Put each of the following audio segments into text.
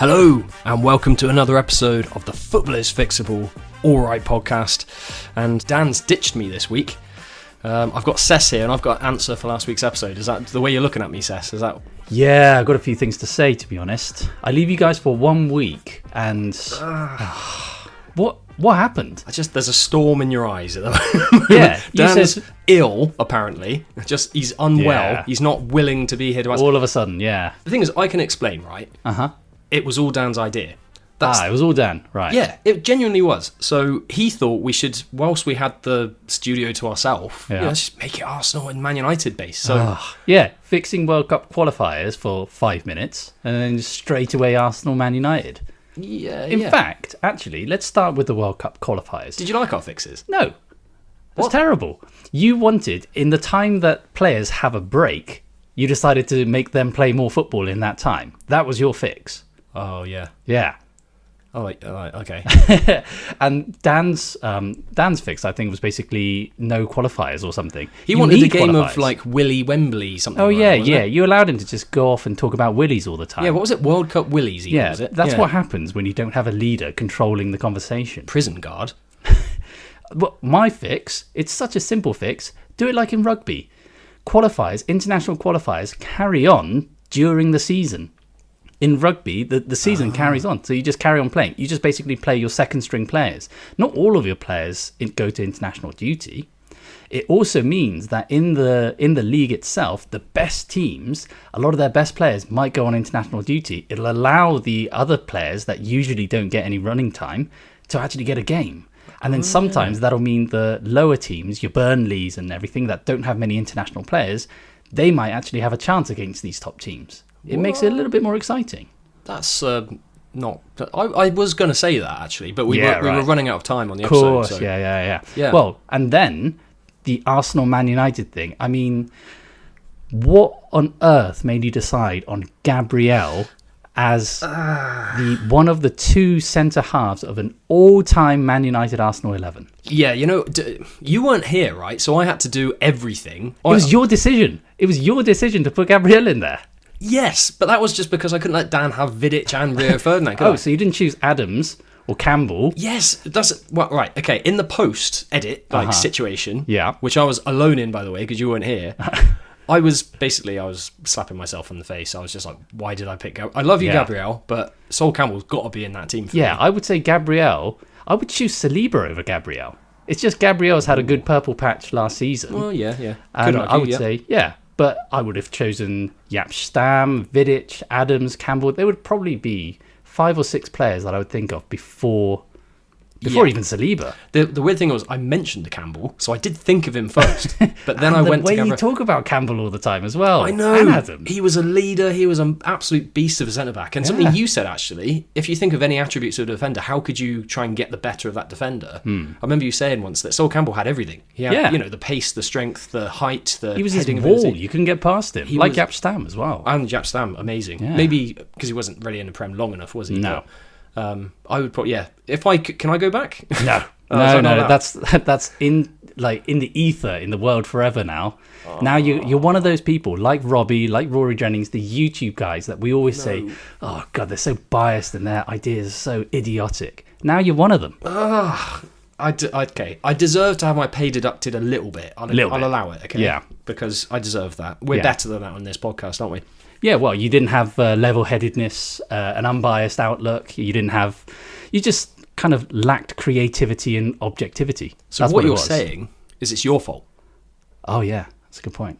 Hello, and welcome to another episode of the Football is Fixable Alright podcast. And Dan's ditched me this week. I've got Cess here, and I've got an answer for last week's episode. Is that the way you're looking at me, Cess? Is that? Yeah, I've got a few things to say, to be honest. I leave you guys for 1 week, and what happened? There's a storm in your eyes at the moment. Yeah, Dan's ill, apparently. He's unwell. Yeah. He's not willing to be here to answer. All of a sudden, yeah. The thing is, I can explain, right? It was all Dan's idea. It was all Dan, right. Yeah, it genuinely was. So he thought we should, whilst we had the studio to ourselves, let's just make it Arsenal and Man United based. So fixing World Cup qualifiers for 5 minutes, and then straight away Arsenal, Man United. In fact, actually, let's start with the World Cup qualifiers. Did you like our fixes? No. That's terrible. You wanted, in the time that players have a break, you decided to make them play more football in that time. That was your fix. Oh, yeah. Yeah. Oh, okay. And Dan's fix, I think, was basically no qualifiers or something. He wanted a game of like Willy Wembley something. Oh yeah, wasn't it? You allowed him to just go off and talk about Willies all the time. Yeah, what was it? World Cup Willies. Was it? That's what happens when you don't have a leader controlling the conversation. Prison guard. Well, my fix, it's such a simple fix. Do it like in rugby. Qualifiers, international qualifiers, carry on during the season. In rugby, the season carries on, so you just carry on playing. You just basically play your second string players. Not all of your players go to international duty. It also means that in the league itself, the best teams, a lot of their best players might go on international duty. It'll allow the other players that usually don't get any running time to actually get a game. And then sometimes that'll mean the lower teams, your Burnleys and everything that don't have many international players, they might actually have a chance against these top teams. It makes it a little bit more exciting. That's not... I was going to say that, actually, but we were running out of time on the episode. Of course, yeah. Well, and then the Arsenal-Man United thing. I mean, what on earth made you decide on Gabriel as one of the two centre-halves of an all-time Man United-Arsenal 11? Yeah, you weren't here, right? So I had to do everything. It was your decision. It was your decision to put Gabriel in there. Yes, but that was just because I couldn't let Dan have Vidic and Rio Ferdinand. So you didn't choose Adams or Campbell? Yes, right. Okay, in the post edit situation, which I was alone in, by the way, because you weren't here. I was slapping myself in the face. I was just like, why did I pick Gabriel? I love you, Gabriel, but Sol Campbell's got to be in that team for me. I would say Gabriel. I would choose Saliba over Gabriel. It's just Gabriel's had a good purple patch last season. Well, yeah. And I would say, but I would have chosen Jaap Stam, Vidic, Adams, Campbell. There would probably be 5 or 6 players that I would think of before even Saliba. The weird thing was I mentioned the Campbell, so I did think of him first, but then I went to Gabriel. You talk about Campbell all the time as well. I know. And Adams. He was a leader. He was an absolute beast of a centre-back. And something you said, actually, if you think of any attributes of a defender, how could you try and get the better of that defender? I remember you saying once that Sol Campbell had everything. He had, the pace, the strength, the height, he was his heading wall. ability. You couldn't get past him. Like Jaap Stam as well. And Jaap Stam, amazing. Yeah. Maybe because he wasn't really in the Prem long enough, was he? No. I would probably If can I go back? No, no. That's in the ether, in the world forever now. Now you're one of those people like Robbie, like Rory Jennings, the YouTube guys that we always say, oh god, they're so biased and their ideas are so idiotic. Now you're one of them. I deserve to have my pay deducted a little bit. I'll allow it. Okay. Yeah, because I deserve that. We're better than that on this podcast, aren't we? Yeah, well, you didn't have level-headedness, an unbiased outlook. You just kind of lacked creativity and objectivity. So what you're saying is it's your fault. Oh, yeah. That's a good point.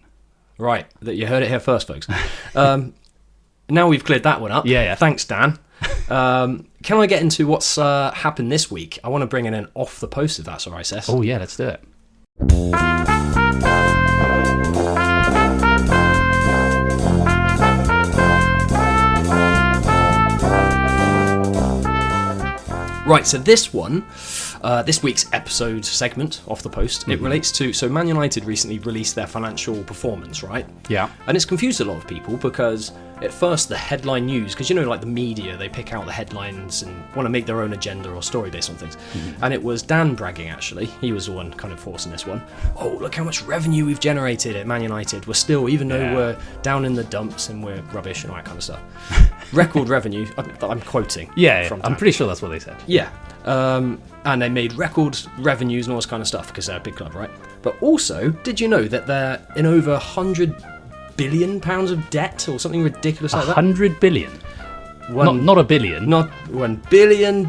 Right. You heard it here first, folks. Now we've cleared that one up. Yeah. Thanks, Dan. Can I get into what's happened this week? I want to bring in an off the post, if that's all right, Cess. Oh, yeah, let's do it. Right, so this one, This week's episode segment off the post, it relates to, so Man United recently released their financial performance, right? Yeah. And it's confused a lot of people because at first the headline news, because like the media, they pick out the headlines and want to make their own agenda or story based on things. And it was Dan bragging, actually. He was the one kind of forcing this one. Oh, look how much revenue we've generated at Man United. We're still, even though we're down in the dumps and we're rubbish and all that kind of stuff. Record revenue, I'm quoting. Yeah, I'm pretty sure that's what they said. Yeah. And they made record revenues and all this kind of stuff because they're a big club, right? But also, did you know that they're in over £100 billion of debt or something ridiculous like that? 100 billion? Not a billion. Not £1 billion.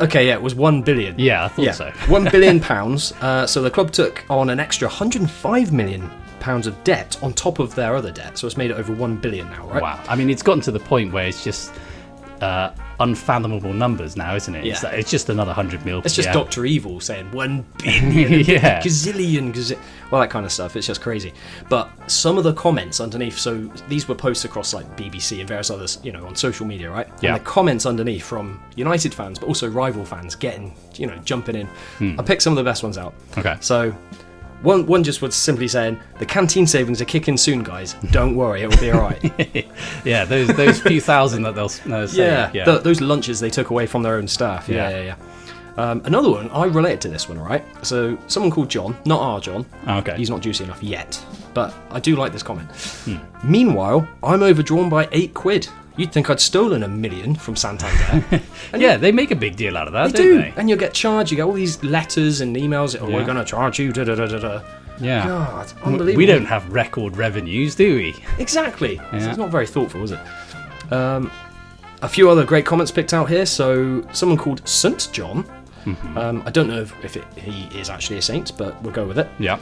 Okay, yeah, it was 1 billion. Yeah, I thought so. £1 billion. So the club took on an extra £105 million of debt on top of their other debt. So it's made it over 1 billion now, right? Wow. I mean, it's gotten to the point where it's just unfathomable numbers now, isn't it? Yeah. It's just another 100 mil. It's just Dr. Evil saying 1 billion, gazillion, all that kind of stuff. It's just crazy. But some of the comments underneath, so these were posts across like BBC and various others, on social media, right? Yeah. And the comments underneath from United fans, but also rival fans getting, jumping in. I picked some of the best ones out. Okay. So one just was simply saying, the canteen savings are kicking soon, guys. Don't worry, it will be all right. Yeah, those few thousand that they'll say. Yeah. Those lunches they took away from their own staff. Yeah. Another one, I related to this one, right? So someone called John, not our John. Okay. He's not juicy enough yet, but I do like this comment. Meanwhile, I'm overdrawn by £8. You'd think I'd stolen $1 million from Santander. Yeah, they make a big deal out of that, don't do. They? And you'll get charged. You get all these letters and emails. Oh, we're going to charge you. Yeah. God, unbelievable. We don't have record revenues, do we? Exactly. Yeah. So it's not very thoughtful, is it? A few other great comments picked out here. So someone called St. John. I don't know if he is actually a saint, but we'll go with it. Yeah.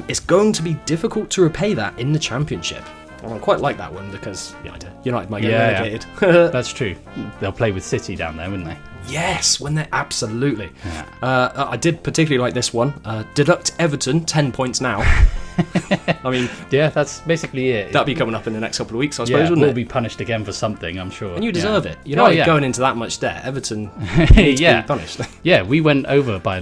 It's going to be difficult to repay that in the Championship. I quite like that one because United might get relegated. That's true. They'll play with City down there, wouldn't they? Yes, when they're absolutely. Yeah. I did particularly like this one. Deduct Everton 10 points now. I mean, yeah, that's basically it. That'll be coming up in the next couple of weeks, I suppose, wouldn't it? We'll be punished again for something, I'm sure. And you deserve it. Going into that much debt, Everton needs to be punished. Yeah, we went over by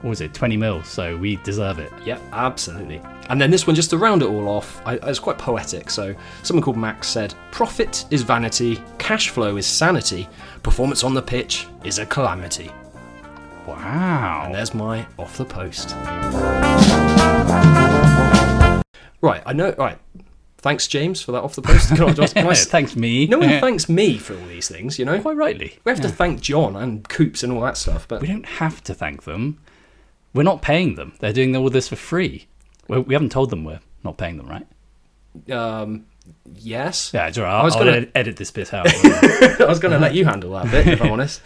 20 mil, so we deserve it. Yeah, absolutely. And then this one, just to round it all off, it's quite poetic. So someone called Max said, profit is vanity, cash flow is sanity, performance on the pitch is a calamity. Wow. And there's my off the post. Right, I know. Right. Thanks, James, for that off the post. Thanks, me. No one thanks me for all these things, Quite rightly. We have to thank John and Coops and all that stuff. But we don't have to thank them. We're not paying them. They're doing all this for free. We haven't told them we're not paying them, right? Yes. Yeah, it's all right. I'll edit this bit out. I was going to let you handle that bit, if I'm honest.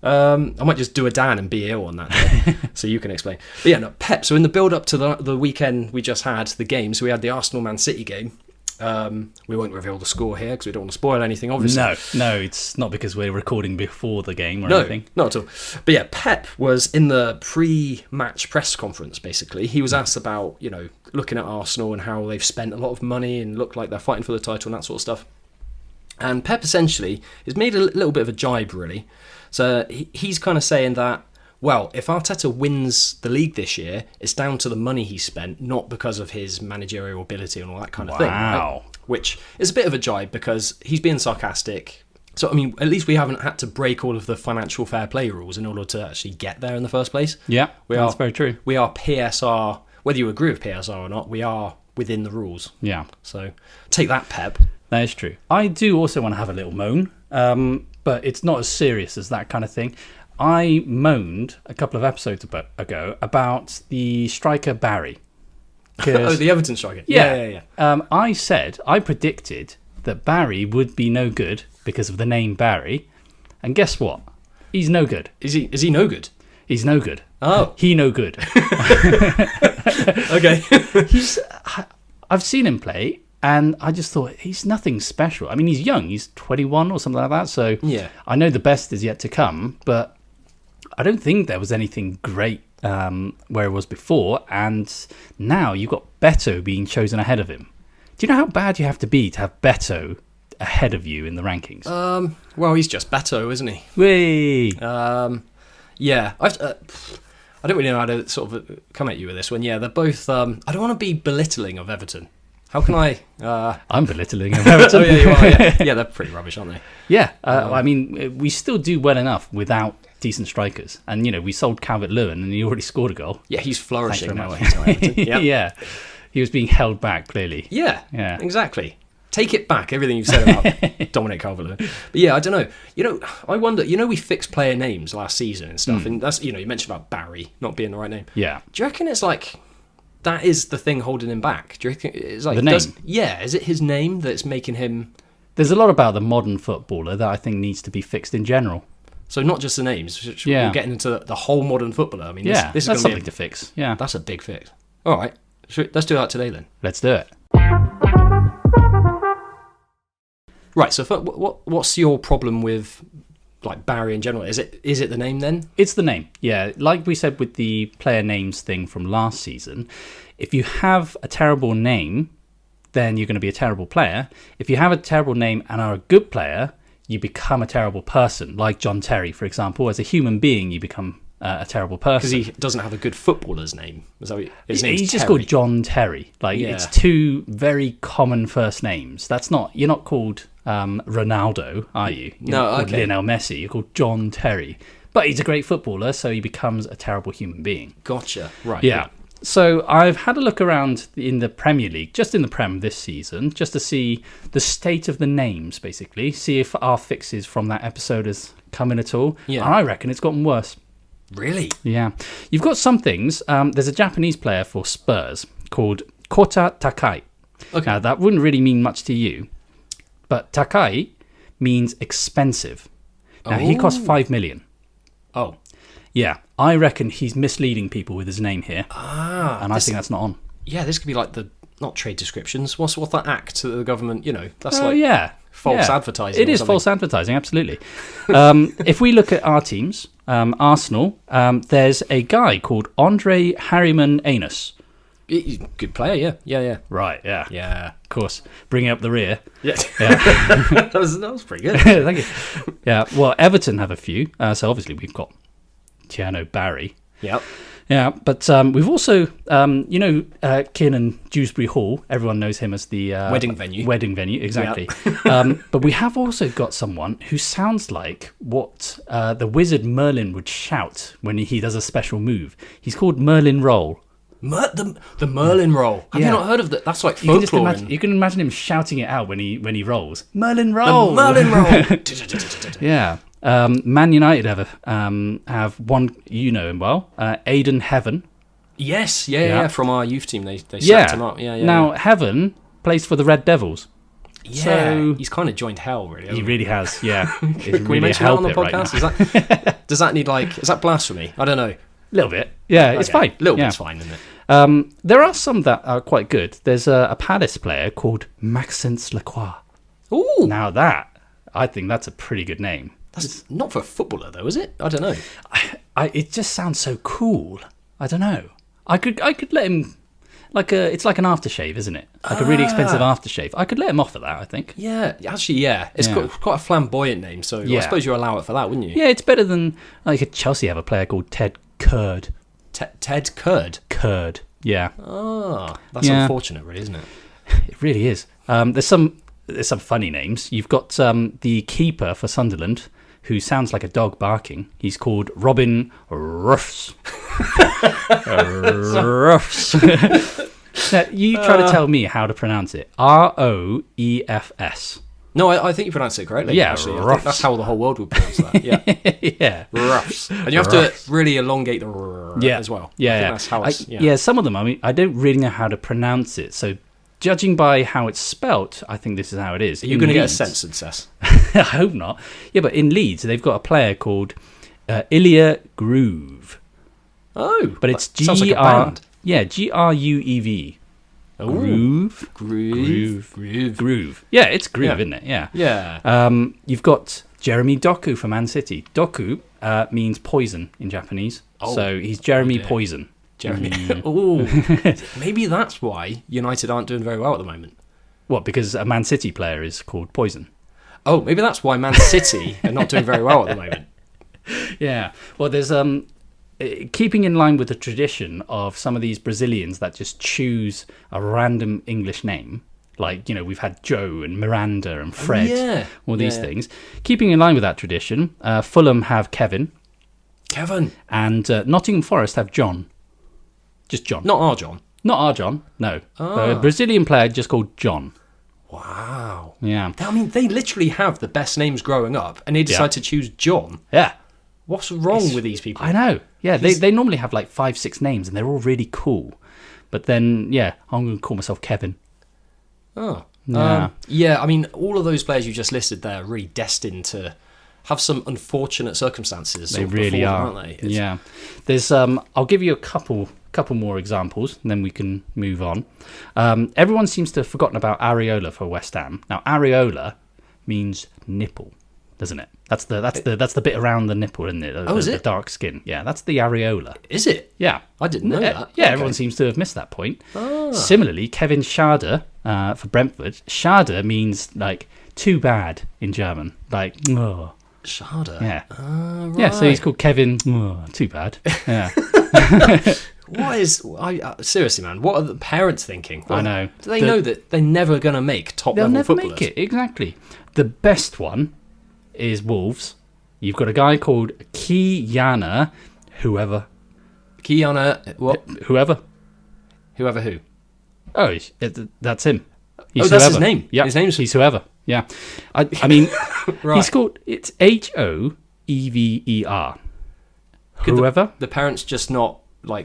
I might just do a Dan and be ill on that day, so you can explain. But yeah, no, Pep. So in the build-up to the weekend we just had, the game, so we had the Arsenal-Man City game. We won't reveal the score here because we don't want to spoil anything, obviously. No, it's not because we're recording before the game or anything. No, not at all. But yeah, Pep was in the pre-match press conference, basically. He was asked about, looking at Arsenal and how they've spent a lot of money and look like they're fighting for the title and that sort of stuff. And Pep essentially has made a little bit of a jibe, really. So he's kind of saying that, well, if Arteta wins the league this year, it's down to the money he spent, not because of his managerial ability and all that kind of thing. Right? Which is a bit of a jibe because he's being sarcastic. So, I mean, at least we haven't had to break all of the financial fair play rules in order to actually get there in the first place. Yeah, that's very true. We are PSR, whether you agree with PSR or not, we are within the rules. Yeah. So, take that, Pep. That is true. I do also want to have a little moan, but it's not as serious as that kind of thing. I moaned a couple of episodes ago about the striker Barry. The Everton striker. Yeah. I predicted that Barry would be no good because of the name Barry, and guess what? He's no good. Is he no good? He's no good. Oh, he no good. Okay. I've seen him play. And I just thought, he's nothing special. I mean, he's young. He's 21 or something like that. So yeah. I know the best is yet to come. But I don't think there was anything great where it was before. And now you've got Beto being chosen ahead of him. Do you know how bad you have to have Beto ahead of you in the rankings? Well, he's just Beto, isn't he? Whee! Yeah, I don't really know how to sort of come at you with this one. Yeah, they're both. I don't want to be belittling of Everton. How can I? I'm belittling of Everton. Oh yeah, you are. Yeah. Yeah, they're pretty rubbish, aren't they? Yeah, I mean, we still do well enough without decent strikers, and we sold Calvert-Lewin, and he already scored a goal. Yeah, he's flourishing now. Yep. Yeah, he was being held back clearly. Yeah, exactly. Take it back, everything you've said about Dominic Calvert-Lewin. But yeah, I don't know. I wonder. We fixed player names last season and stuff, and that's you mentioned about Barry not being the right name. Yeah. Do you reckon it's like that is the thing holding him back? Do you reckon it's like the name? Is it his name that's making him? There's a lot about the modern footballer that I think needs to be fixed in general. So not just the names. We're getting into the whole modern footballer. I mean, this is that's something to fix. Yeah, that's a big fix. All right, let's do that today then. Let's do it. Right. So what's your problem with like Barry in general? Is it the name then? It's the name. Yeah, like we said with the player names thing from last season. If you have a terrible name, then you're going to be a terrible player. If you have a terrible name and are a good player, you become a terrible person. Like John Terry, for example. As a human being, you become a terrible person. Because he doesn't have a good footballer's name. His name's He's just Terry. called John Terry. It's two very common first names. You're not called Ronaldo, are you? You're not called Lionel Messi. You're called John Terry. But he's a great footballer, so he becomes a terrible human being. Gotcha. Right. Yeah. So I've had a look around in the Premier League, just in the Prem this season, just to see the state of the names, basically. See if our fixes from that episode has come in at all. Yeah. And I reckon it's gotten worse. Really? Yeah. You've got some things. There's a Japanese player for Spurs called Kota Takai. Okay. Now, that wouldn't really mean much to you, but Takai means expensive. Now, he costs 5 million. Oh. Yeah. I reckon he's misleading people with his name here. And I think that's not on. Yeah, this could be like not trade descriptions. What's that act that the government, that's false advertising. It is false advertising, absolutely. If we look at our teams, Arsenal, there's a guy called Andre Harriman Anus. Good player, yeah. Right, yeah. Yeah. Of course. Bringing up the rear. Yeah. that was pretty good. Thank you. Yeah, well, Everton have a few. So obviously we've got Tiano Barry. Yep. Yeah, but we've also, Kiernan Dewsbury Hall. Everyone knows him as the wedding venue. Wedding venue, exactly. Yep. But we have also got someone who sounds like what the wizard Merlin would shout when he does a special move. He's called Merlin Roll. The Merlin Roll. Have you not heard of that? That's like folklore. You can imagine him shouting it out when he rolls. Merlin Roll. The Merlin Roll. Yeah. Man United have one, you know him well, Aidan Heaven. Yes, yeah. From our youth team, they set him up. Yeah. Now Heaven plays for the Red Devils. Yeah, so he's kind of joined hell, really. He really has. Yeah. Can we mention that on the podcast? Right does that need is that blasphemy? I don't know. A little bit. Yeah, it's fine. A little bit's fine, isn't it? There are some that are quite good. There's a Palace player called Maxence Lacroix. Ooh. Now I think that's a pretty good name. That's not for a footballer, though, is it? I don't know. It just sounds so cool. I don't know. I could let him it's like an aftershave, isn't it? Like a really expensive aftershave. I could let him offer that, I think. Yeah, actually, yeah. It's got quite a flamboyant name, so I suppose you allow it for that, wouldn't you? Yeah, it's better than Chelsea have a player called Ted Curd. Ted Curd? Curd, yeah. Oh, that's unfortunate, really, isn't it? It really is. There's some funny names. You've got the keeper for Sunderland, who sounds like a dog barking. He's called Robin Ruffs. Ruffs. Now, you try to tell me how to pronounce it. Roefs. No, I think you pronounced it correctly. Yeah, actually. I think that's how the whole world would pronounce that. Yeah. Yeah. Ruffs. And you have to really elongate the as well. Yeah, That's how it's... some of them, I don't really know how to pronounce it, so judging by how it's spelt, I think this is how it is. You're going to get a censored, Sess. I hope not. Yeah, but in Leeds, they've got a player called Ilya Groove. Oh, but it's sounds like a band. Yeah, Gruev. Groove. Yeah, it's groove, isn't it? Yeah. Yeah. You've got Jeremy Doku for Man City. Doku means poison in Japanese. So he's Jeremy Poison. Jeremy. Oh, maybe that's why United aren't doing very well at the moment. What, because a Man City player is called Poison? Oh, maybe that's why Man City are not doing very well at the moment. Yeah. Well, there's keeping in line with the tradition of some of these Brazilians that just choose a random English name. Like, we've had Joe and Miranda and Fred, all these things. Keeping in line with that tradition, Fulham have Kevin. And Nottingham Forest have John. Just John. Not our John. Not our John, no. A Brazilian player just called John. Wow. Yeah. I mean, they literally have the best names growing up, and they decide to choose John. Yeah. What's wrong with these people? I know. Yeah, they normally have like 5-6 names, and they're all really cool. But then, I'm going to call myself Kevin. Oh. Yeah. I mean, all of those players you just listed there are really destined to have some unfortunate circumstances. They really are, aren't they? Yeah. There's I'll give you a couple more examples, and then we can move on. Everyone seems to have forgotten about areola for West Ham. Now, areola means nipple, doesn't it? That's the bit around the nipple, isn't it? Is the it? dark skin. Yeah, that's the areola. Is it? Yeah. I didn't know that. Yeah, okay. Everyone seems to have missed that point. Similarly, Kevin Schade for Brentford. Schade means like too bad in German. Like, oh. Schade. Yeah. Right. Yeah, so he's called Kevin. Oh, too bad. Yeah. Seriously, man, what are the parents thinking? I know. Do they know that they're never going to make top-level footballers? They'll never make it, exactly. The best one is Wolves. You've got a guy called Kiana, whoever. Kiana, what? Whoever. Whoever who? Oh, that's him. He's that's whoever. his name? Yeah, he's whoever. Yeah. I mean, right. He's called, it's Hoever. Whoever. The parents just not,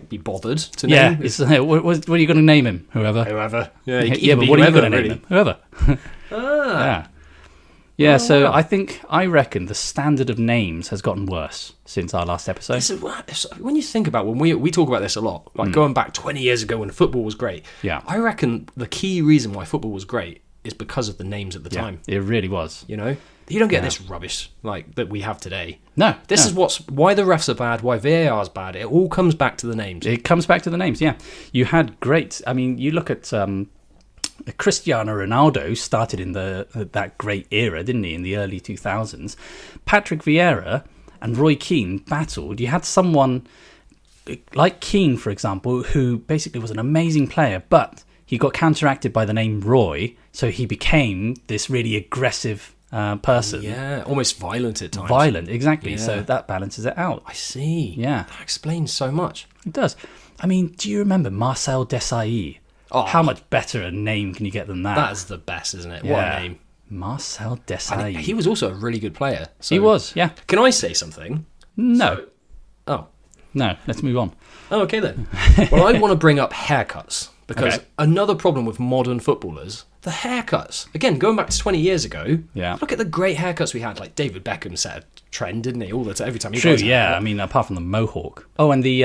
be bothered to name? Yeah. What are you going to name him? Whoever. Yeah, but what are you going to name him? Whoever. Yeah. Yeah, I reckon the standard of names has gotten worse since our last episode. When you think about when we talk about this a lot, going back 20 years ago when football was great. Yeah. I reckon the key reason why football was great is because of the names at the time. It really was. You don't get this rubbish that we have today. No. This is why the refs are bad, why VAR is bad. It all comes back to the names. It comes back to the names, yeah. You had you look at Cristiano Ronaldo started in that great era, didn't he, in the early 2000s. Patrick Vieira and Roy Keane battled. You had someone like Keane, for example, who basically was an amazing player, but he got counteracted by the name Roy, so he became this really aggressive person. Yeah, almost violent at times. Violent, exactly. Yeah. So that balances it out. I see. Yeah. That explains so much. It does. I mean, do you remember Marcel Desailly? Oh, how much better a name can you get than that? That is the best, isn't it? Yeah. What a name. Marcel Desailly. He was also a really good player. So. He was, yeah. Can I say something? No. Oh. No, let's move on. Oh, okay then. Well, I want to bring up haircuts. Because another problem with modern footballers, the haircuts. Again, going back to 20 years ago, look at the great haircuts we had. Like David Beckham set a trend, didn't he? All the time, every time he True, yeah. I mean, apart from the mohawk. Oh, and the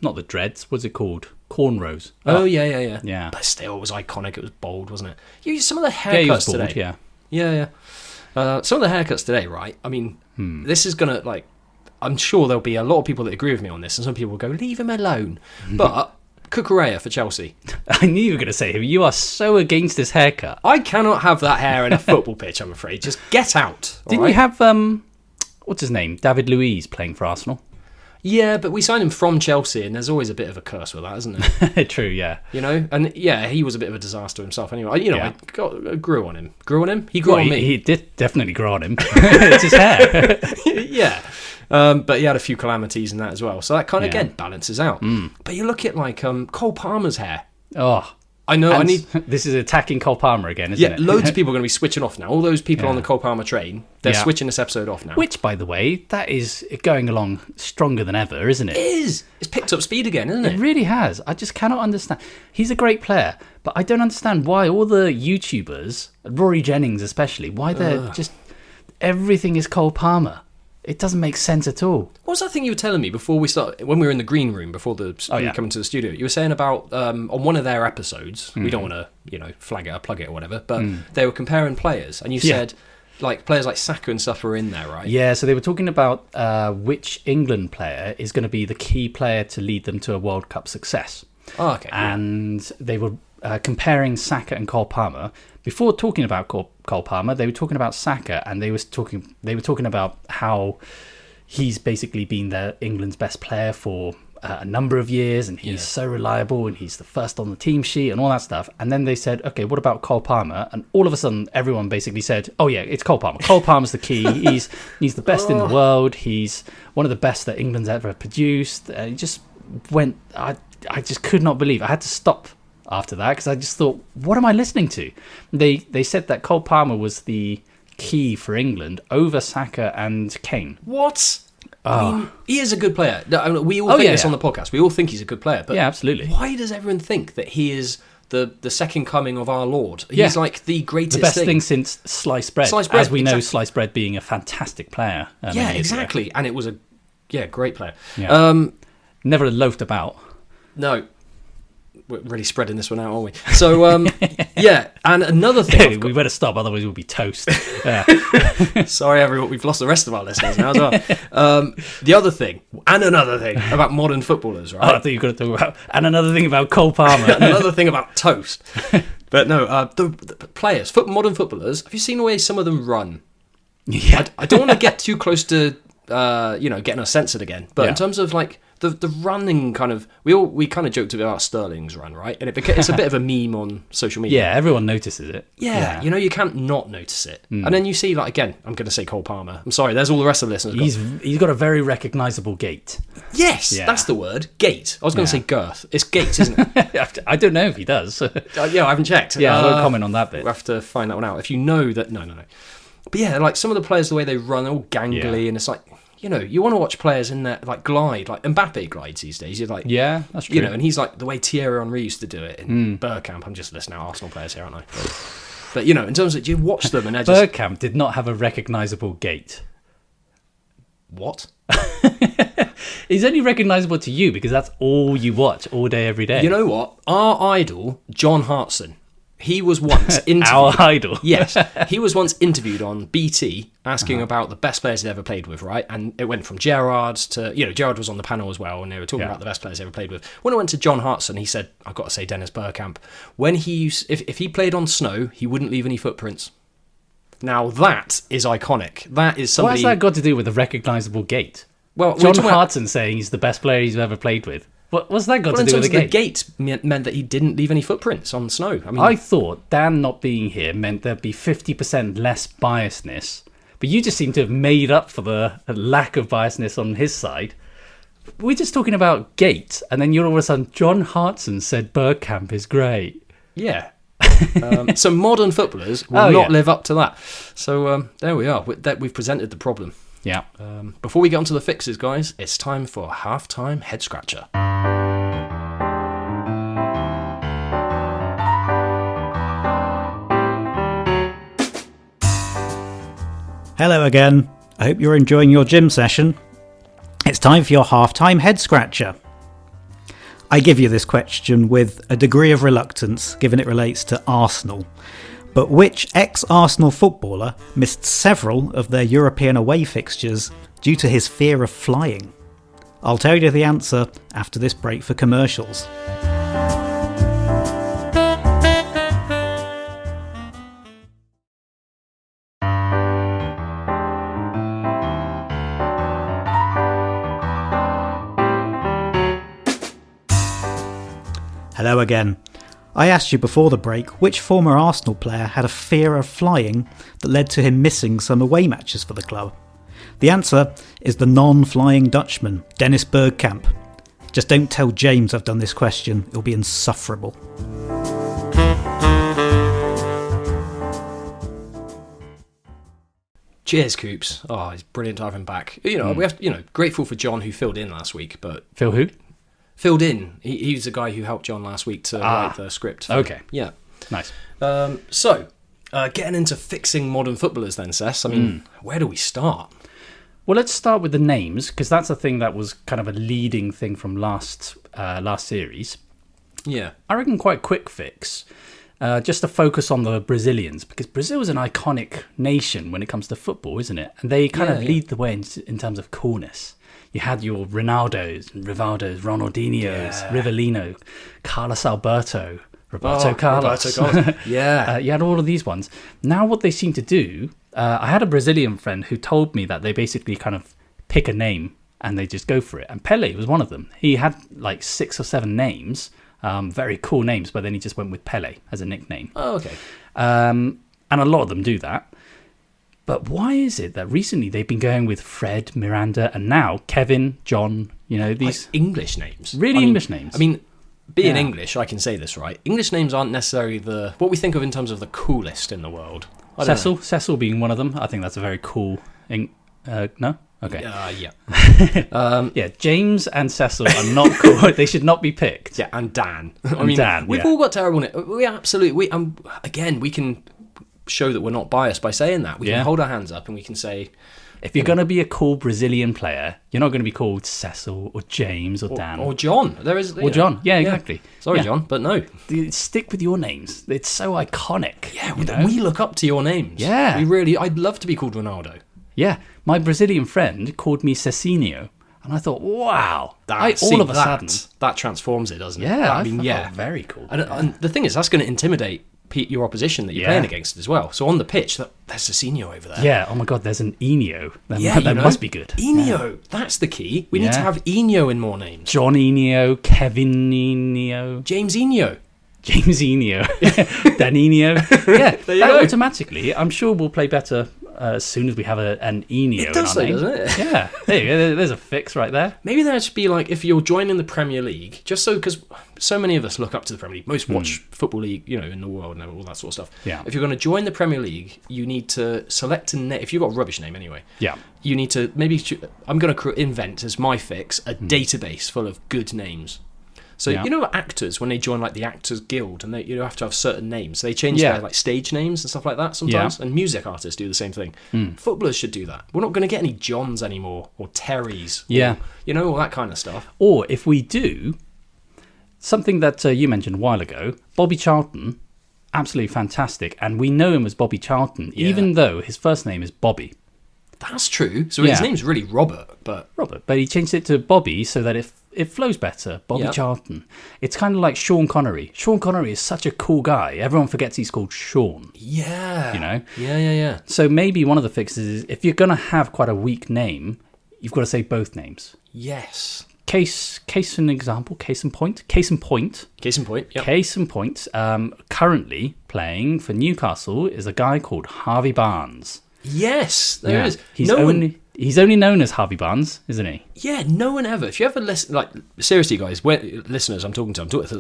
not the dreads. What's it called? Cornrows. Oh, yeah. Yeah. But still, it was iconic. It was bold, wasn't it? Some of the haircuts bold, today. Yeah. Some of the haircuts today, right? I mean, this is gonna I'm sure there'll be a lot of people that agree with me on this, and some people will go, "Leave him alone." But Cucurella for Chelsea. I knew you were going to say him. You are so against this haircut. I cannot have that hair in a football pitch, I'm afraid. Just get out. Didn't you have, what's his name? David Luiz playing for Arsenal? Yeah, but we signed him from Chelsea, and there's always a bit of a curse with that, isn't there? True, yeah. And he was a bit of a disaster himself anyway. I grew on him. Grew on him? He grew on me. He did definitely grow on him. It's his hair. Yeah. But he had a few calamities in that as well. So that kind of, again, balances out. But you look at, Cole Palmer's hair. Oh. I know, This is attacking Cole Palmer again, isn't it? Yeah, loads of people are going to be switching off now. All those people on the Cole Palmer train, they're switching this episode off now. Which, by the way, that is going along stronger than ever, isn't it? It is. It's picked up speed again, isn't it? It really has. I just cannot understand. He's a great player, but I don't understand why all the YouTubers, Rory Jennings especially, why they're just... Everything is Cole Palmer. It doesn't make sense at all. What was that thing you were telling me before we started, when we were in the green room, before we come into the studio? You were saying about, on one of their episodes, we don't want to, flag it or plug it or whatever, but they were comparing players, and you said, players like Saka and stuff are in there, right? Yeah, so they were talking about which England player is going to be the key player to lead them to a World Cup success. Oh, okay. And they were comparing Saka and Cole Palmer. Before talking about Cole Palmer, they were talking about Saka, and they were talking about how he's basically been England's best player for a number of years, and he's so reliable, and he's the first on the team sheet and all that stuff. And then they said, okay, what about Cole Palmer? And all of a sudden, everyone basically said, oh yeah, it's Cole Palmer. Cole Palmer's the key. He's the best in the world. He's one of the best that England's ever produced. He just went. I just could not believe. I had to stop after that because I just thought, what am I listening to? They said that Cole Palmer was the key for England over Saka and Kane. What? I mean, he is a good player. We all think this on the podcast. We all think he's a good player. But yeah, absolutely. Why does everyone think that he is the second coming of our Lord? He's like the greatest thing. The best thing since sliced bread. As we know, sliced bread being a fantastic player. Yeah, exactly. And it was a great player. Yeah. Never loafed about. No. We're really spreading this one out, aren't we? So, and another thing... we better stop, otherwise we'll be toast. Sorry, everyone, we've lost the rest of our listeners now as well. The other thing, and another thing, about modern footballers, right? I thought you were going to talk about... And another thing about Cole Palmer. Another thing about toast. But no, the players, modern footballers, have you seen the way some of them run? Yeah. I don't want to get too close to, getting us censored again. But in terms of, like... The running kind of we kind of joked about Sterling's run, right? And it's a bit of a meme on social media. Yeah, everyone notices it. Yeah, you can't not notice it. And then you see, like, again, I'm going to say Cole Palmer. I'm sorry, there's all the rest of the listeners. He's got a very recognisable gait. Yes, that's the word. Gait. I was going to say girth. It's gait, isn't it? I don't know if he does. I haven't checked. Yeah, I won't comment on that bit. We'll have to find that one out. If you know that, no. But yeah, like some of the players, the way they run, they're all gangly, and it's like. You want to watch players in there like glide, like Mbappe glides these days. You're like, yeah, that's true. And he's like the way Thierry Henry used to do it in Bergkamp. I'm just listing out Arsenal players here, aren't I? But in terms of you watch them and they're just Bergkamp did not have a recognisable gait. What? He's only recognisable to you because that's all you watch all day, every day. You know what? Our idol, John Hartson. He was once interviewed. Our idol. Yes. He was once interviewed on BT asking about the best players he'd ever played with, right? And it went from Gerrard to, Gerrard was on the panel as well, and they were talking about the best players he ever played with. When it went to John Hartson, he said, I've got to say Dennis Bergkamp. When if he played on snow, he wouldn't leave any footprints. Now that is iconic. That is somebody... What has that got to do with a recognisable gait? Well, John Hartson saying he's the best player he's ever played with. What's that got to do with the gate? The gate meant that he didn't leave any footprints on the snow. I thought Dan not being here meant there'd be 50% less biasness, but you just seem to have made up for the lack of biasness on his side. We're just talking about gate, and then you're all of a sudden, John Hartson said Bergkamp is great. Yeah. So modern footballers will not live up to that. So there we are. We've presented the problem. Yeah. Before we get onto the fixes, guys, it's time for halftime head scratcher. Hello again. I hope you're enjoying your gym session. It's time for your halftime head scratcher. I give you this question with a degree of reluctance, given it relates to Arsenal. But which ex-Arsenal footballer missed several of their European away fixtures due to his fear of flying? I'll tell you the answer after this break for commercials. Hello again. I asked you before the break which former Arsenal player had a fear of flying that led to him missing some away matches for the club. The answer is the non-flying Dutchman, Dennis Bergkamp. Just don't tell James I've done this question, it'll be insufferable. Cheers, Coops. Oh, it's brilliant to have him back. We have, grateful for John who filled in last week, but Phil who? Filled in. He's the guy who helped John last week to write the script. Okay. Yeah. Nice. So, getting into fixing modern footballers then, Cess. I mean, where do we start? Well, let's start with the names, because that's a thing that was kind of a leading thing from last series. Yeah. I reckon quite quick fix, just to focus on the Brazilians, because Brazil is an iconic nation when it comes to football, isn't it? And they kind of lead the way in terms of coolness. You had your Ronaldos, Rivaldos, Ronaldinhos, Rivellino, Carlos Alberto, Roberto Carlos. Yeah. You had all of these ones. Now what they seem to do, I had a Brazilian friend who told me that they basically kind of pick a name and they just go for it. And Pele was one of them. He had like 6 or 7 names, very cool names, but then he just went with Pele as a nickname. Oh, okay. And a lot of them do that. But why is it that recently they've been going with Fred, Miranda, and now Kevin, John, these... Like English names. Really English names. I mean, being English, I can say this, right? English names aren't necessarily what we think of in terms of the coolest in the world. Cecil being one of them. I think that's a very cool... no? Okay. Yeah. James and Cecil are not cool. They should not be picked. Yeah, and Dan. Dan, we've all got terrible names. Again, we can show that we're not biased by saying that. We can hold our hands up and we can say... If you're going to be a cool Brazilian player, you're not going to be called Cecil or James or Dan. Or John. John. Yeah, exactly. Sorry, John, but no. Stick with your names. It's so iconic. Yeah, we look up to your names. Yeah. I'd love to be called Ronaldo. Yeah. My Brazilian friend called me Cecinho. And I thought, wow. All of a sudden. That transforms it, doesn't it? Yeah, I thought very cool. And the thing is, that's going to intimidate your opposition that you're playing against as well. So on the pitch, there's Cecinho over there. Yeah, oh my God, there's an Enio. That must be good. Enio, that's the key. We need to have Enio in more names. John Enio, Kevin Enio. James Enio. Danino. Yeah, there you go. Automatically, I'm sure we'll play better as soon as we have an Enio. It does so, doesn't it? Yeah, there you go. There's a fix right there. Maybe there should be like, if you're joining the Premier League, because so many of us look up to the Premier League. Most watch Football League, in the world and all that sort of stuff. Yeah. If you're going to join the Premier League, you need to select a name. If you've got a rubbish name anyway. Yeah. You need to I'm going to invent as my fix a database full of good names. So actors, when they join like the Actors Guild, and you have to have certain names, they change their like stage names and stuff like that sometimes. And music artists do the same thing. Footballers should do that. We're not going to get any Johns anymore or Terrys. Or, all that kind of stuff. Or if we do, something that you mentioned a while ago, Bobby Charlton, absolutely fantastic, and we know him as Bobby Charlton, even though his first name is Bobby. That's true. So his name's really Robert, but he changed it to Bobby so that it flows better. Bobby Charlton. It's kind of like Sean Connery. Sean Connery is such a cool guy. Everyone forgets he's called Sean. Yeah. Yeah. So maybe one of the fixes is, if you're going to have quite a weak name, you've got to say both names. Yes. Case in point. Currently playing for Newcastle is a guy called Harvey Barnes. Yes, there is. He's only known as Harvey Barnes, isn't he? Yeah, no one ever. If you ever listen, like, seriously, guys, listeners, I'm talking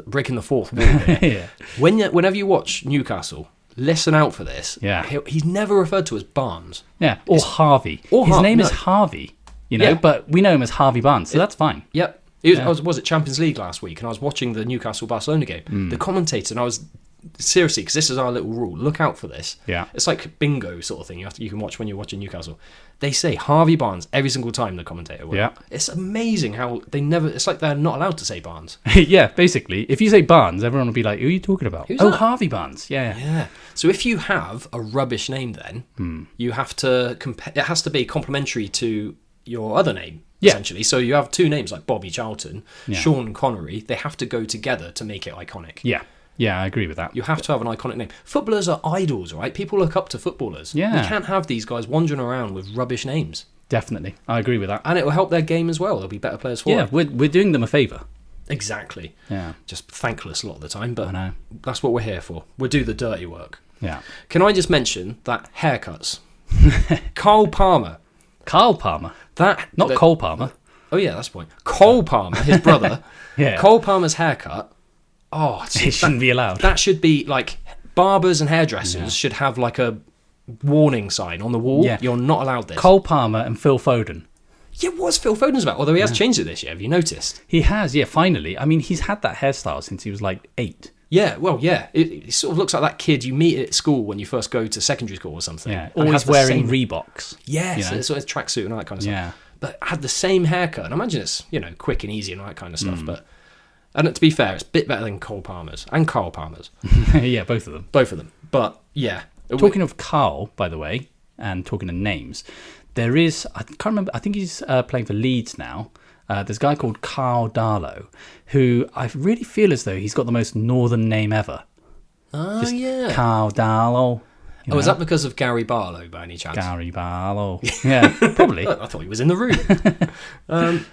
breaking the fourth wall here. Whenever you watch Newcastle, listen out for this. Yeah. He's never referred to as Barnes. Yeah, or Harvey. His name is Harvey, but we know him as Harvey Barnes, so that's fine. Yep. I was at Champions League last week, and I was watching the Newcastle-Barcelona game. The commentator, and I was... Seriously, because this is our little rule. Look out for this. Yeah, it's like bingo sort of thing. You can watch when you're watching Newcastle. They say Harvey Barnes every single time. The commentator will. Yeah, it's amazing how they never. It's like they're not allowed to say Barnes. Yeah, basically, if you say Barnes, everyone will be like, "Who are you talking about?" Who's that? Harvey Barnes. Yeah. So if you have a rubbish name, then you have to it has to be complementary to your other name. Essentially, so you have two names like Bobby Charlton, Sean Connery. They have to go together to make it iconic. Yeah, I agree with that. You have to have an iconic name. Footballers are idols, right? People look up to footballers. Yeah. We can't have these guys wandering around with rubbish names. Definitely. I agree with that. And it will help their game as well. They'll be better players for it. Yeah, we're doing them a favour. Exactly. Yeah. Just thankless a lot of the time, but I know. That's what we're here for. We'll do the dirty work. Yeah. Can I just mention that haircuts? Cole Palmer. Cole Palmer? Cole Palmer. Oh, yeah, that's the point. Cole Palmer, his brother. Yeah. Cole Palmer's haircut. Oh, it shouldn't be allowed. That should be like barbers and hairdressers should have like a warning sign on the wall. Yeah. You're not allowed this. Cole Palmer and Phil Foden. Yeah, what's Phil Foden's about? Although he has changed it this year. Have you noticed? He has, finally. I mean, he's had that hairstyle since he was like 8. Yeah, well, yeah. It sort of looks like that kid you meet at school when you first go to secondary school or something. Yeah, always wearing Reeboks. Yes, it's sort of tracksuit and all that kind of stuff. Yeah. But had the same haircut. And I imagine it's, quick and easy and all that kind of stuff. And to be fair, it's a bit better than Cole Palmer's and Carl Palmer's. Yeah, both of them. But, yeah. Talking of Carl, by the way, and talking of names, there is, I can't remember, I think he's playing for Leeds now. There's a guy called Carl Darlow, who I really feel as though he's got the most northern name ever. Oh, yeah. Carl Darlow. Oh, is that because of Gary Barlow by any chance? Gary Barlow. Yeah, probably. I thought he was in the room.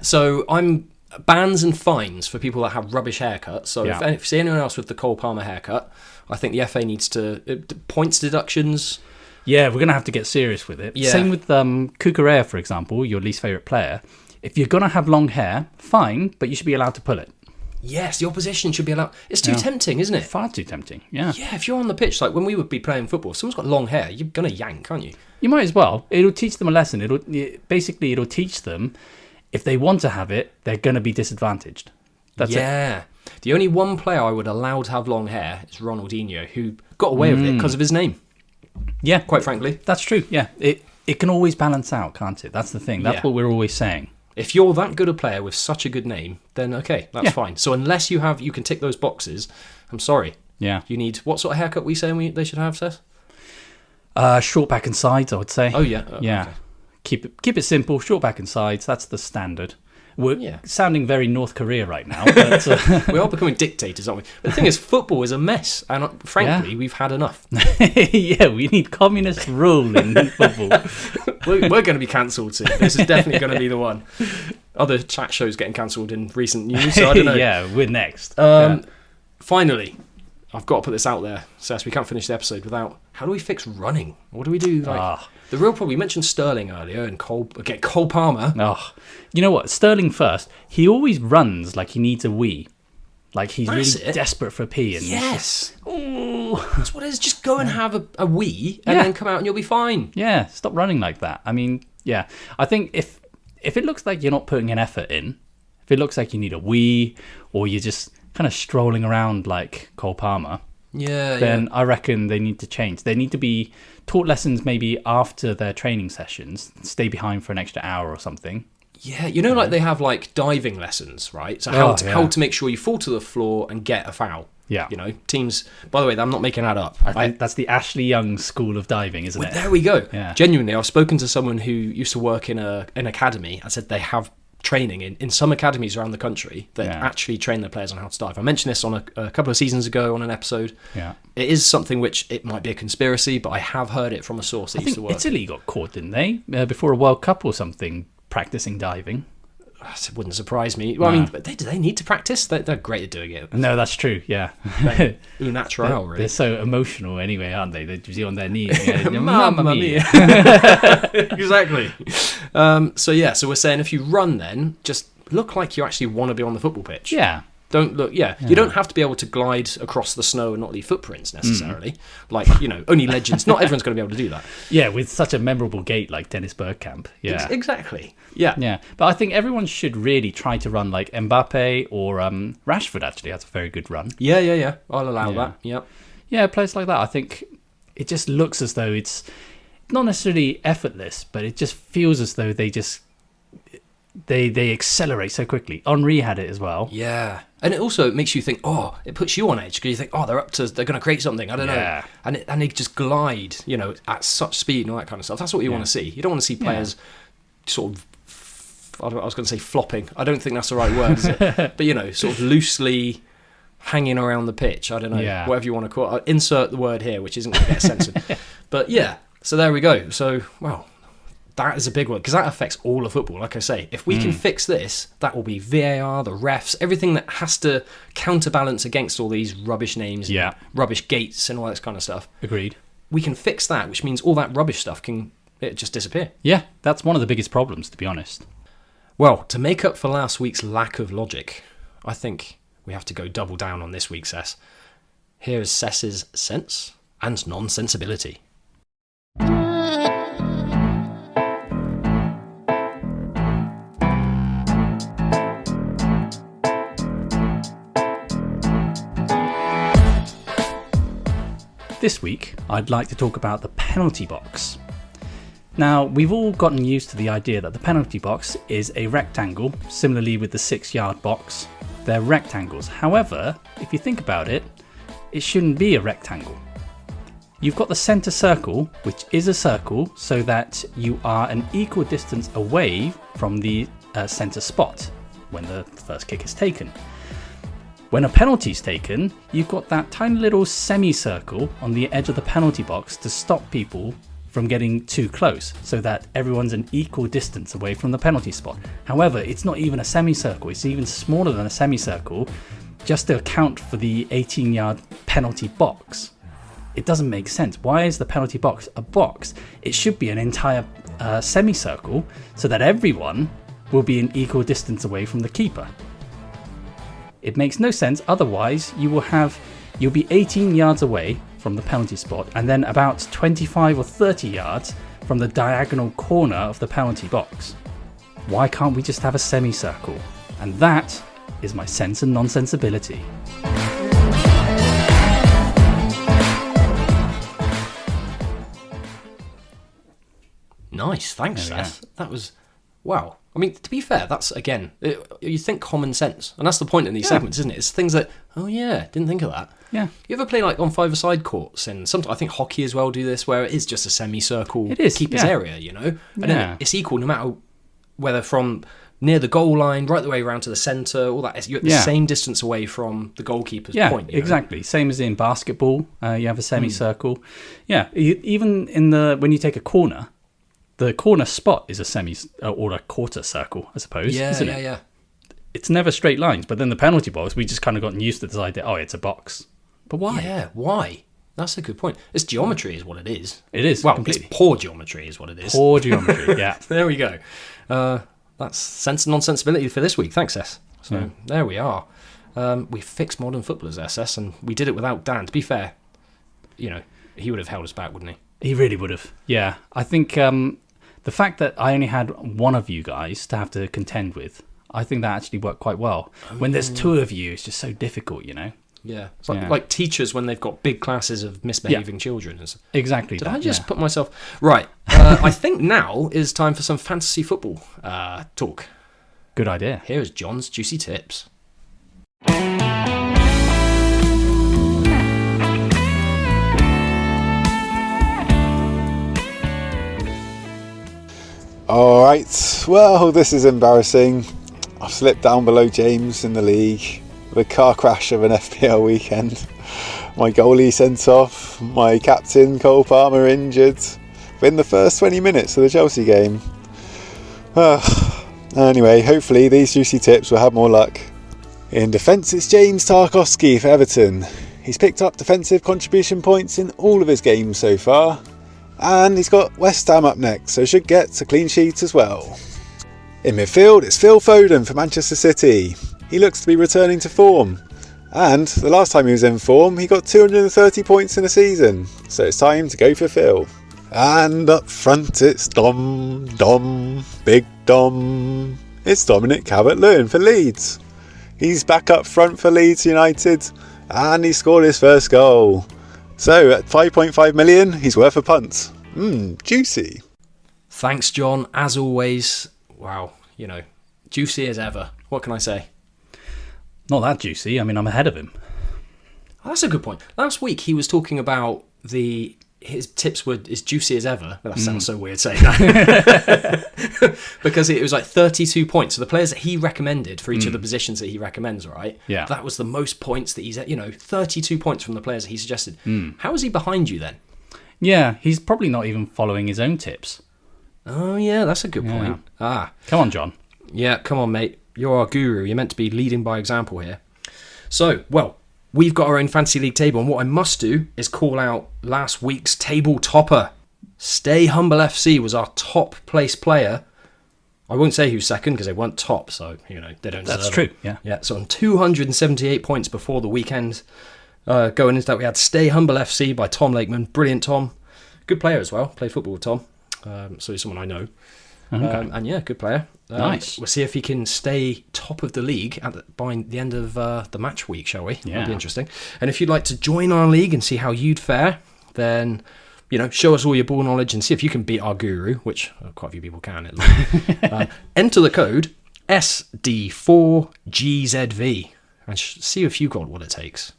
So I'm bans and fines for people that have rubbish haircuts. So if you see anyone else with the Cole Palmer haircut, I think the FA needs to... points deductions... Yeah, we're going to have to get serious with it. Yeah. Same with Cucurella, for example, your least favourite player. If you're going to have long hair, fine, but you should be allowed to pull it. Yes, the opposition should be allowed... It's too tempting, isn't it? Far too tempting, yeah. Yeah, if you're on the pitch, like when we would be playing football, if someone's got long hair, you're going to yank, aren't you? You might as well. It'll teach them a lesson. It'll teach them, if they want to have it, they're going to be disadvantaged. That's it. The only one player I would allow to have long hair is Ronaldinho, who got away with it because of his name. Yeah, quite frankly, that's true. Yeah, it can always balance out, can't it? That's the thing. That's what we're always saying. If you're that good a player with such a good name, then okay, that's fine. So unless you can tick those boxes. I'm sorry. Yeah. You need what sort of haircut we saying they should have, Seth? Short back and sides, I would say. Oh yeah. Yeah. Okay. Keep it simple. Short back and sides. That's the standard. We're sounding very North Korea right now. But, we are becoming dictators, aren't we? But the thing is, football is a mess. And frankly, we've had enough. Yeah, we need communist rule in football. We're going to be cancelled soon. This is definitely going to be the one. Other chat shows getting cancelled in recent news, so I don't know. Yeah, we're next. Finally, I've got to put this out there, Seth. We can't finish the episode without... How do we fix running? What do we do? The real problem, we mentioned Sterling earlier and Cole Palmer. Oh, you know what? Sterling first. He always runs like he needs a wee. Like he's really desperate for a pee. And yes. That's what it is. Just go and have a wee and then come out and you'll be fine. Yeah, stop running like that. I mean, yeah. I think if it looks like you're not putting an effort in, if it looks like you need a wee or you're just kind of strolling around like Cole Palmer... then I reckon they need to change. They need to be taught lessons maybe after their training sessions, stay behind for an extra hour or something. Yeah, like they have like diving lessons, right? So how to make sure you fall to the floor and get a foul. Yeah. Teams, by the way, I'm not making that up. That's the Ashley Young school of diving, isn't it? There we go. Yeah. Genuinely, I've spoken to someone who used to work in an academy and said they have training in some academies around the country that actually train their players on how to dive. I mentioned this on a couple of seasons ago on an episode. Yeah, it is something which it might be a conspiracy, but I have heard it from a source that used to work. Italy got caught, didn't they, before a World Cup or something, practicing diving? It wouldn't surprise me. Well, I mean, do they need to practice? They're great at doing it. No, that's true. Yeah, au naturel, really. They're so emotional anyway, aren't they? They're usually on their knees. Mamma mia. Exactly. So we're saying if you run, then just look like you actually want to be on the football pitch. Yeah. Don't look. Yeah. You don't have to be able to glide across the snow and not leave footprints necessarily. Like only legends. Not everyone's going to be able to do that. Yeah, with such a memorable gait like Dennis Bergkamp. Yeah. Exactly. Yeah. Yeah. But I think everyone should really try to run like Mbappe or Rashford. Actually, has a very good run. Yeah. I'll allow that. Yep. Yeah, players like that. I think it just looks as though it's not necessarily effortless, but it just feels as though they just. They accelerate so quickly. Henry had it as well. Yeah. And it also makes you think, it puts you on edge because you think, they're going to create something. I don't know. And they just glide, at such speed and all that kind of stuff. That's what you want to see. You don't want to see players sort of, I was going to say flopping. I don't think that's the right word, is it? But, sort of loosely hanging around the pitch. I don't know. Whatever you want to call it. I'll insert the word here, which isn't going to get censored. But yeah, so there we go. So, that is a big one because that affects all of football. Like I say, if we can fix this, that will be VAR, the refs, everything that has to counterbalance against all these rubbish names, rubbish gates and all that kind of stuff. Agreed. We can fix that, which means all that rubbish stuff can just disappear. Yeah, that's one of the biggest problems, to be honest. Well, to make up for last week's lack of logic, I think we have to go double down on this week, Sess. Here is Sess's sense and non-sensibility. This week, I'd like to talk about the penalty box. Now, we've all gotten used to the idea that the penalty box is a rectangle, similarly with the 6-yard box. They're rectangles. However, if you think about it, it shouldn't be a rectangle. You've got the centre circle, which is a circle, so that you are an equal distance away from the centre spot when the first kick is taken. When a penalty's taken, you've got that tiny little semicircle on the edge of the penalty box to stop people from getting too close, so that everyone's an equal distance away from the penalty spot. However, it's not even a semicircle, it's even smaller than a semicircle, just to account for the 18-yard penalty box. It doesn't make sense. Why is the penalty box a box? It should be an entire semicircle, so that everyone will be an equal distance away from the keeper. It makes no sense. Otherwise, you'll be 18 yards away from the penalty spot, and then about 25 or 30 yards from the diagonal corner of the penalty box. Why can't we just have a semicircle? And that is my sense and nonsensibility. Nice, thanks, Seth. That was, wow. I mean, to be fair, that's, again, you think common sense. And that's the point in these segments, isn't it? It's things that, oh yeah, didn't think of that. Yeah. You ever play like on five-a-side courts? And sometimes I think hockey as well do this, where it is just a semicircle keeper's area, you know? And then it's equal no matter whether from near the goal line, right the way around to the centre, all that. You're at the same distance away from the goalkeeper's point. Yeah, exactly. Same as in basketball, you have a semicircle. Yeah, even in when you take a corner, the corner spot is a or a quarter circle, I suppose. Isn't it? Yeah. It's never straight lines, but then the penalty box, we just kind of gotten used to this idea. Oh, it's a box, but why? Yeah, why? That's a good point. It's geometry, is what it is. It is. Well, completely. It's poor geometry, is what it is. Poor geometry. Yeah. There we go. That's sense and nonsensibility for this week. Thanks, S. So there we are. We fixed modern footballers, SS, and we did it without Dan. To be fair, you know, he would have held us back, wouldn't he? He really would have. Yeah, I think the fact that I only had one of you guys to have to contend with, I think that actually worked quite well. When there's two of you, it's just so difficult, you know? Yeah. It's like teachers when they've got big classes of misbehaving children. Exactly. Did I just put myself... Right. I think now is time for some fantasy football talk. Good idea. Here is John's Juicy Tips. Alright, well, this is embarrassing. I've slipped down below James in the league with a car crash of an FPL weekend. My goalie sent off, my captain Cole Palmer injured in the first 20 minutes of the Chelsea game. Anyway, hopefully these juicy tips will have more luck. In defence, it's James Tarkowski for Everton. He's picked up defensive contribution points in all of his games so far. And he's got West Ham up next, so should get a clean sheet as well. In midfield, it's Phil Foden for Manchester City. He looks to be returning to form. And the last time he was in form, he got 230 points in a season. So it's time to go for Phil. And up front, it's Big Dom. It's Dominic Calvert-Lewin for Leeds. He's back up front for Leeds United. And he scored his first goal. So at 5.5 million, he's worth a punt. Juicy. Thanks, John. As always, wow, juicy as ever. What can I say? Not that juicy. I mean, I'm ahead of him. Oh, that's a good point. Last week he was talking about his tips were as juicy as ever. That sounds so weird saying that. Because it was like 32 points. So the players that he recommended for each of the positions that he recommends, right? Yeah. That was the most points that he's at, 32 points from the players that he suggested. How is he behind you then? Yeah, he's probably not even following his own tips. Oh, yeah, that's a good point. Come on, John. Yeah, come on, mate. You're our guru. You're meant to be leading by example here. So, we've got our own fantasy league table, and what I must do is call out last week's table topper. Stay Humble FC was our top place player. I won't say who's second because they weren't top, so they don't deserve That's true. it. Yeah. So on 278 points before the weekend, going into that we had Stay Humble FC by Tom Lakeman. Brilliant, Tom. Good player as well. Played football with Tom, so he's someone I know. Okay. And yeah, good player. Nice. We'll see if he can stay top of the league by the end of the match week, shall we? Yeah. That'll be interesting. And if you'd like to join our league and see how you'd fare, then show us all your ball knowledge and see if you can beat our guru, which quite a few people can. Enter the code SD4GZV and see if you got what it takes.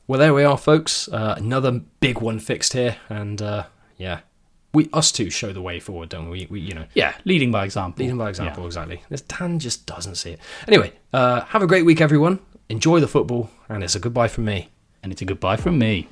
Well, there we are, folks. Another big one fixed here, and us two show the way forward, don't we? Yeah, leading by example. Exactly. This Dan just doesn't see it. Anyway, have a great week, everyone. Enjoy the football, and it's a goodbye from me. And it's a goodbye from me.